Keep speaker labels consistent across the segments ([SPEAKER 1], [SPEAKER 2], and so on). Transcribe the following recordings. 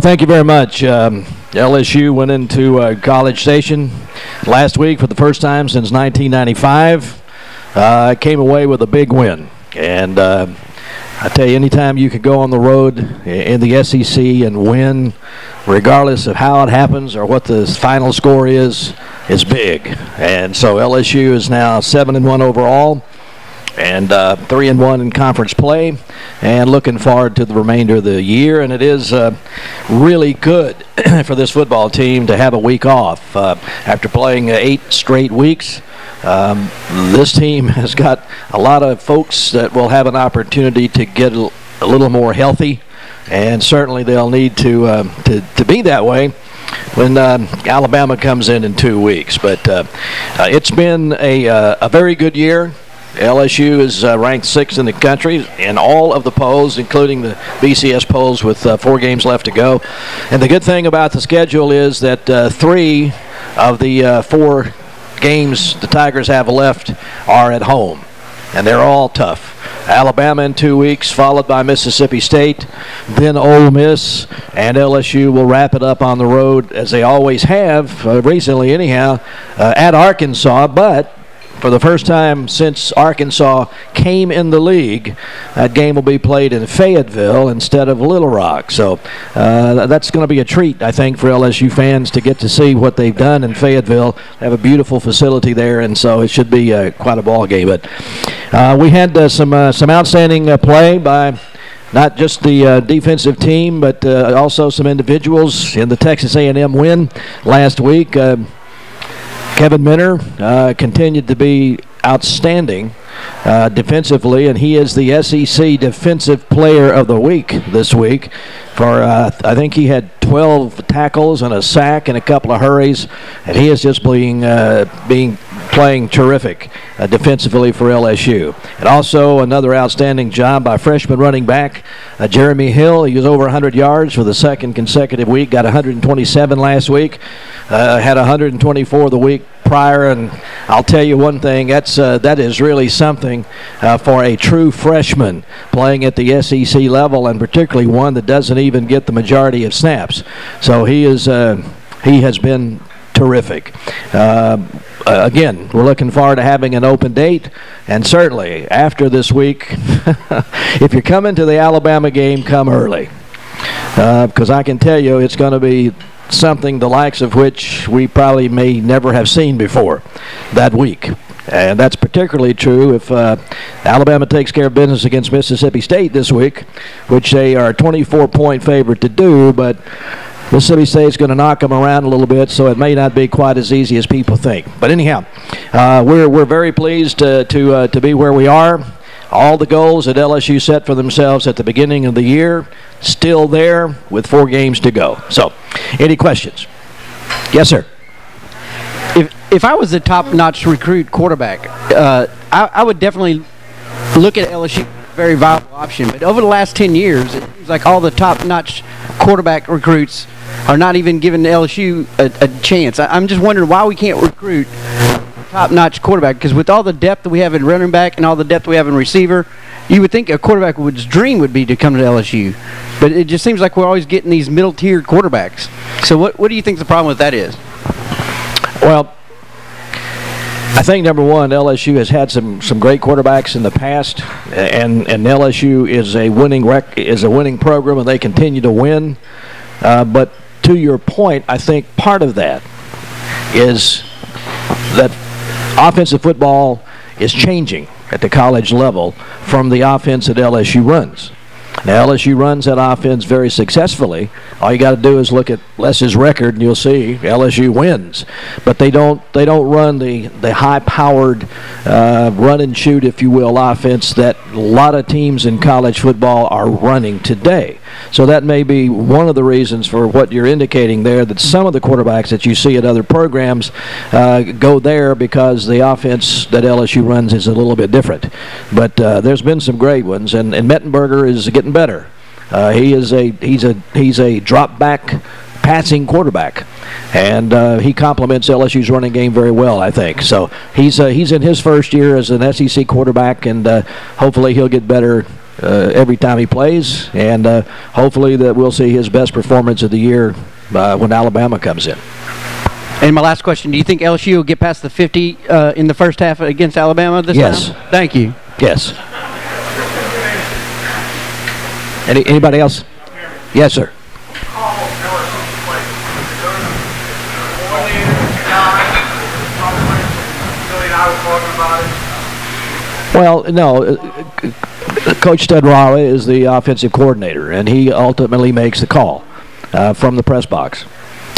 [SPEAKER 1] Thank you very much. LSU went into College Station last week for the first time since 1995. Came away with a big win. And I tell you, anytime you can go on the road in the SEC and win, regardless of how it happens or what the final score is big. And so LSU is now 7-1 overall and 3-1 in conference play, and looking forward to the remainder of the year. And it is really good for this football team to have a week off after playing 8 straight weeks. This team has got a lot of folks that will have an opportunity to get a little more healthy, and certainly they'll need to be that way when Alabama comes in 2 weeks. But it's been a very good year. LSU is ranked 6th in the country in all of the polls, including the BCS polls, with 4 games left to go. And the good thing about the schedule is that 3 of the 4 games the Tigers have left are at home, and they're all tough. Alabama in 2 weeks, followed by Mississippi State, then Ole Miss, and LSU will wrap it up on the road, as they always have, recently anyhow, at Arkansas. But for the first time since Arkansas came in the league, that game will be played in Fayetteville instead of Little Rock. So that's going to be a treat, I think, for LSU fans to get to see what they've done in Fayetteville. They have a beautiful facility there, and so it should be quite a ball game. But we had some outstanding play by not just the defensive team, but also some individuals in the Texas A&M win last week. Kevin Minner continued to be outstanding defensively, and he is the SEC Defensive Player of the Week this week. For I think he had 12 tackles and a sack and a couple of hurries, and he is just playing terrific defensively for LSU. And also another outstanding job by freshman running back Jeremy Hill. He was over 100 yards for the second consecutive week, got 127 last week, had 124 the week prior. And I'll tell you one thing, that is really something for a true freshman playing at the SEC level, and particularly one that doesn't even get the majority of snaps. So he has been terrific. Again, we're looking forward to having an open date, and certainly after this week, if you're coming to the Alabama game, come early, because I can tell you it's going to be something the likes of which we probably may never have seen before that week. And that's particularly true if Alabama takes care of business against Mississippi State this week, which they are a 24-point favorite to do, but Mississippi State's going to knock them around a little bit, so it may not be quite as easy as people think. But anyhow, we're very pleased to be where we are. All the goals that LSU set for themselves at the beginning of the year, still there with 4 games to go. So, any questions? Yes, sir.
[SPEAKER 2] If I was a top-notch recruit quarterback, I would definitely look at LSU, very viable option. But over the last 10 years, it seems like all the top-notch quarterback recruits are not even giving LSU a chance. I'm just wondering why we can't recruit top-notch quarterback, because with all the depth that we have in running back and all the depth we have in receiver, you would think a quarterback's dream would be to come to LSU. But it just seems like we're always getting these middle-tiered quarterbacks. So what do you think the problem with that is?
[SPEAKER 1] Well, I think, number one, LSU has had some great quarterbacks in the past, and LSU is a winning program, and they continue to win. But to your point, I think part of that is that offensive football is changing at the college level from the offense that LSU runs. Now, LSU runs that offense very successfully. All you got to do is look at Les's record, and you'll see LSU wins. But they don't run the high-powered run and shoot, if you will, offense that a lot of teams in college football are running today. So that may be one of the reasons for what you're indicating there, that some of the quarterbacks that you see at other programs go there because the offense that LSU runs is a little bit different. But there's been some great ones, and Mettenberger is getting better. He's a drop back passing quarterback, and he complements LSU's running game very well, I think. So he's in his first year as an SEC quarterback, and hopefully he'll get better every time he plays, and hopefully that we'll see his best performance of the year when Alabama comes in.
[SPEAKER 2] And my last question, do you think LSU will get past the 50 in the first half against Alabama this time?
[SPEAKER 1] Yes.
[SPEAKER 2] Thank you.
[SPEAKER 1] Yes. Anybody else? Yes, sir. Well, no. Coach Stedrawa is the offensive coordinator, and he ultimately makes the call from the press box.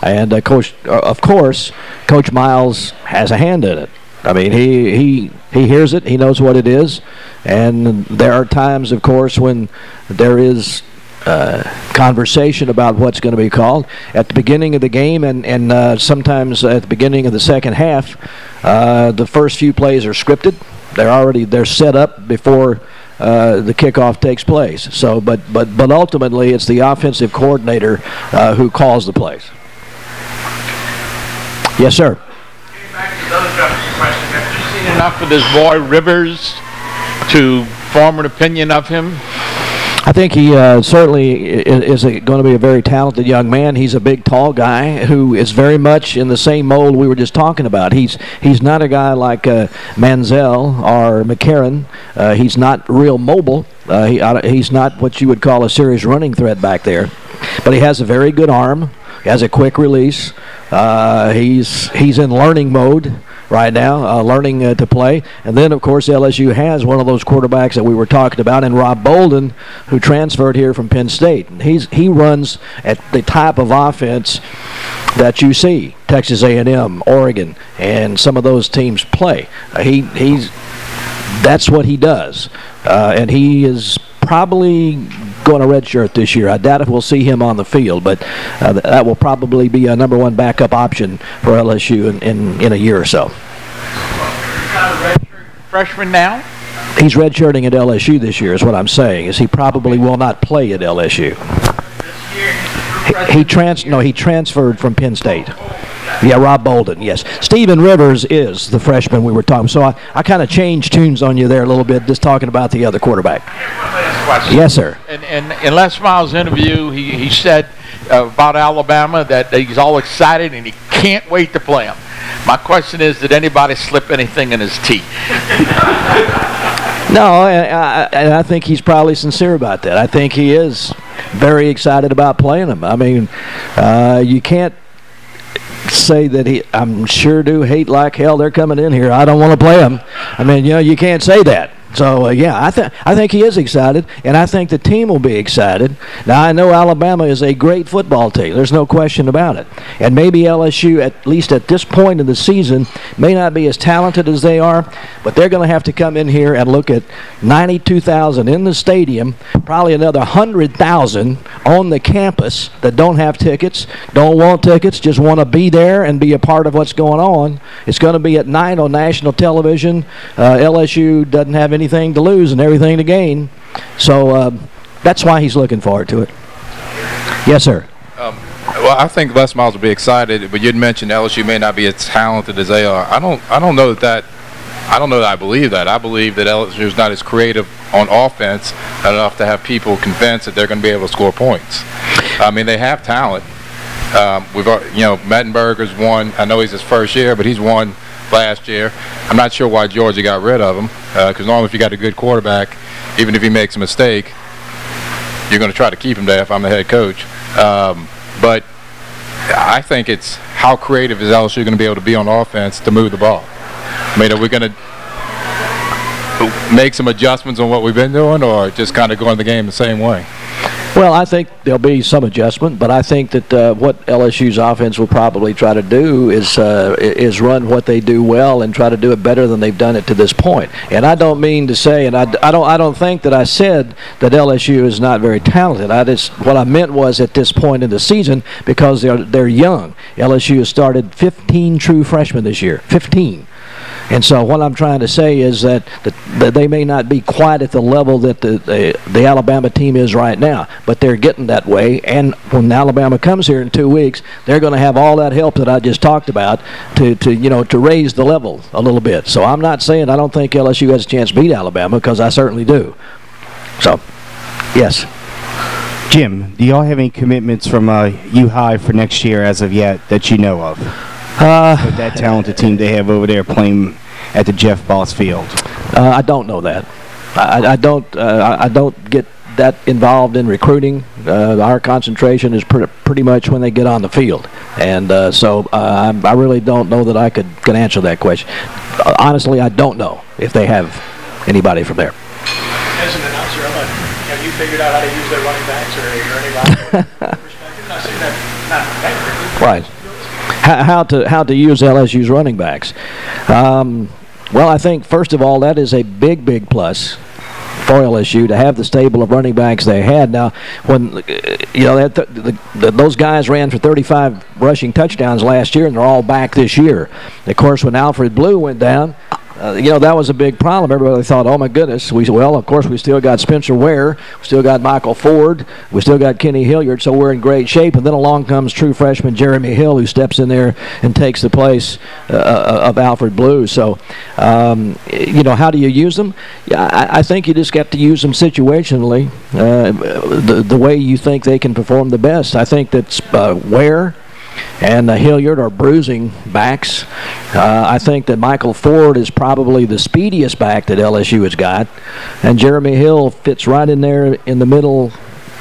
[SPEAKER 1] And of course, Coach Miles has a hand in it. I mean, he hears it. He knows what it is. And there are times, of course, when there is conversation about what's going to be called at the beginning of the game, and sometimes at the beginning of the second half. The first few plays are scripted. They're set up before the kickoff takes place. So, but ultimately, it's the offensive coordinator who calls the plays. Yes, sir.
[SPEAKER 3] Getting back to the other question, have you seen enough of this boy Rivers to form an opinion of him?
[SPEAKER 1] I think he certainly is going to be a very talented young man. He's a big, tall guy who is very much in the same mold we were just talking about. He's not a guy like Manziel or McCarron. He's not real mobile. He's not what you would call a serious running threat back there. But he has a very good arm. He has a quick release. He's in learning mode right now, learning to play. And then, of course, LSU has one of those quarterbacks that we were talking about, and Rob Bolden, who transferred here from Penn State. He runs at the type of offense that you see Texas A&M, Oregon, and some of those teams play. That's what he does, and he is probably going to redshirt this year. I doubt if we'll see him on the field, but that will probably be a number one backup option for LSU in a year or so.
[SPEAKER 3] He's not a redshirt freshman now?
[SPEAKER 1] He's redshirting at LSU this year is what I'm saying, is he probably will not play at LSU. He transferred from Penn State. Yeah, Rob Bolden, yes. Stephen Rivers is the freshman we were talking. So I kind of changed tunes on you there a little bit, just talking about the other quarterback. Yes, sir.
[SPEAKER 3] In Les Miles' interview, he said about Alabama that he's all excited and he can't wait to play them. My question is, did anybody slip anything in his teeth?
[SPEAKER 1] No, and I think he's probably sincere about that. I think he is very excited about playing them. I mean, you can't say that I'm sure do hate like hell they're coming in here. I don't want to play them. I mean, you can't say that. So, yeah, I think he is excited, and I think the team will be excited. Now, I know Alabama is a great football team. There's no question about it. And maybe LSU, at least at this point in the season, may not be as talented as they are, but they're going to have to come in here and look at 92,000 in the stadium, probably another 100,000 on the campus that don't have tickets, don't want tickets, just want to be there and be a part of what's going on. It's going to be at night on national television. LSU doesn't have anything to lose and everything to gain. So that's why he's looking forward to it. Yes, sir.
[SPEAKER 4] Well, I think Les Miles will be excited, but you'd mentioned LSU may not be as talented as they are. I don't know that I believe that. I believe that LSU is not as creative on offense enough to have people convinced that they're going to be able to score points. I mean, they have talent. Mettenberger's won. I know he's his first year, but he's won last year. I'm not sure why Georgia got rid of him, because normally if you got a good quarterback, even if he makes a mistake, you're going to try to keep him there if I'm the head coach. But I think it's how creative is LSU going to be able to be on offense to move the ball. I mean, are we going to make some adjustments on what we've been doing, or just kind of go in the game the same way?
[SPEAKER 1] Well, I think there'll be some adjustment, but I think that what LSU's offense will probably try to do is run what they do well and try to do it better than they've done it to this point. And I don't mean to say, and I don't think that I said that LSU is not very talented. What I meant was at this point in the season, because they're young. LSU has started 15 true freshmen this year, 15. And so what I'm trying to say is that they may not be quite at the level that the Alabama team is right now, but they're getting that way. And when Alabama comes here in 2 weeks, they're going to have all that help that I just talked about to raise the level a little bit. So I'm not saying I don't think LSU has a chance to beat Alabama, because I certainly do. So, yes.
[SPEAKER 5] Jim, do y'all have any commitments from U High for next year as of yet that you know of? With that talented team they have over there playing at the Jeff Boss Field.
[SPEAKER 1] I don't know that. I don't get that involved in recruiting. Our concentration is pretty much when they get on the field, and so I really don't know that I could answer that question. Honestly, I don't know if they have anybody from there.
[SPEAKER 6] As an announcer, have you figured out how to use their running backs or any perspective? Not saying that, not
[SPEAKER 1] right. How to use LSU's running backs? Well, I think first of all that is a big plus for LSU to have the stable of running backs they had. Now, when those guys ran for 35 rushing touchdowns last year, and they're all back this year. Of course, when Alfred Blue went down, that was a big problem. Everybody thought, oh, my goodness. Well, of course, we still got Spencer Ware. We still got Michael Ford. We still got Kenny Hilliard, so we're in great shape. And then along comes true freshman Jeremy Hill, who steps in there and takes the place of Alfred Blue. So, how do you use them? Yeah, I think you just got to use them situationally, the way you think they can perform the best. I think that Ware and Hilliard are bruising backs. I think that Michael Ford is probably the speediest back that LSU has got, and Jeremy Hill fits right in there in the middle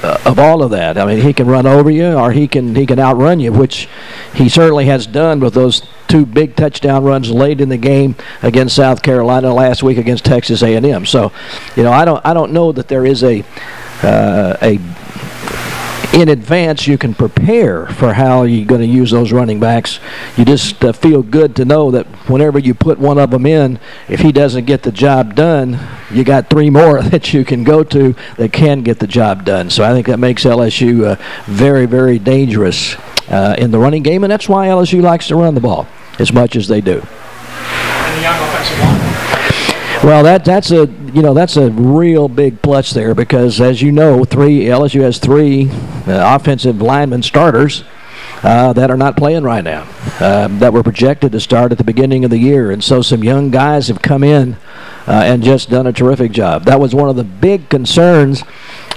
[SPEAKER 1] of all of that. I mean, he can run over you, or he can outrun you, which he certainly has done with those two big touchdown runs late in the game against South Carolina, last week against Texas A&M. So, I don't know that there is a in advance you can prepare for how you're going to use those running backs. You just feel good to know that whenever you put one of them in, if he doesn't get the job done, you got three more that you can go to that can get the job done. So I think that makes LSU very, very dangerous in the running game, and that's why LSU likes to run the ball as much as they do.
[SPEAKER 6] And the young offensive line.
[SPEAKER 1] Well, that's a real big plus there, because as you know, LSU has three offensive lineman starters that are not playing right now, that were projected to start at the beginning of the year, and so some young guys have come in and just done a terrific job. That was one of the big concerns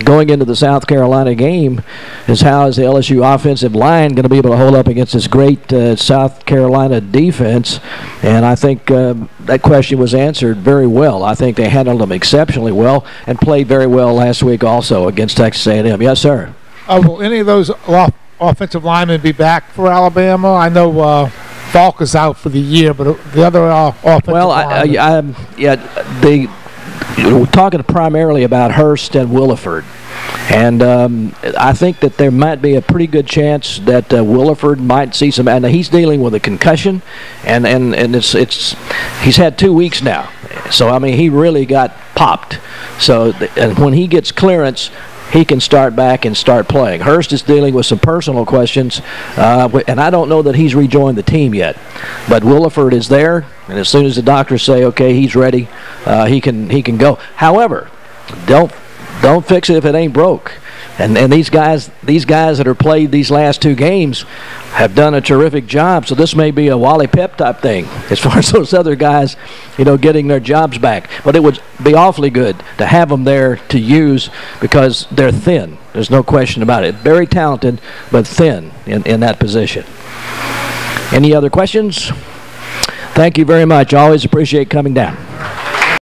[SPEAKER 1] going into the South Carolina game, is how is the LSU offensive line going to be able to hold up against this great South Carolina defense? And I think that question was answered very well. I think they handled them exceptionally well and played very well last week also against Texas A&M. Yes, sir.
[SPEAKER 6] Will any of those offensive linemen be back for Alabama? I know Falk is out for the year, but the other offensive linemen.
[SPEAKER 1] We're talking primarily about Hurst and Williford. And I think that there might be a pretty good chance that Williford might see some. And he's dealing with a concussion, and he's had 2 weeks now. So I mean, he really got popped. So and when he gets clearance, he can start back and start playing. Hurst is dealing with some personal questions, and I don't know that he's rejoined the team yet. But Williford is there, and as soon as the doctors say, okay, he's ready, he can go. However, don't fix it if it ain't broke. And these guys that are played these last two games have done a terrific job. So this may be a Wally Pep type thing as far as those other guys, getting their jobs back. But it would be awfully good to have them there to use, because they're thin. There's no question about it. Very talented, but thin in that position. Any other questions? Thank you very much. Always appreciate coming down.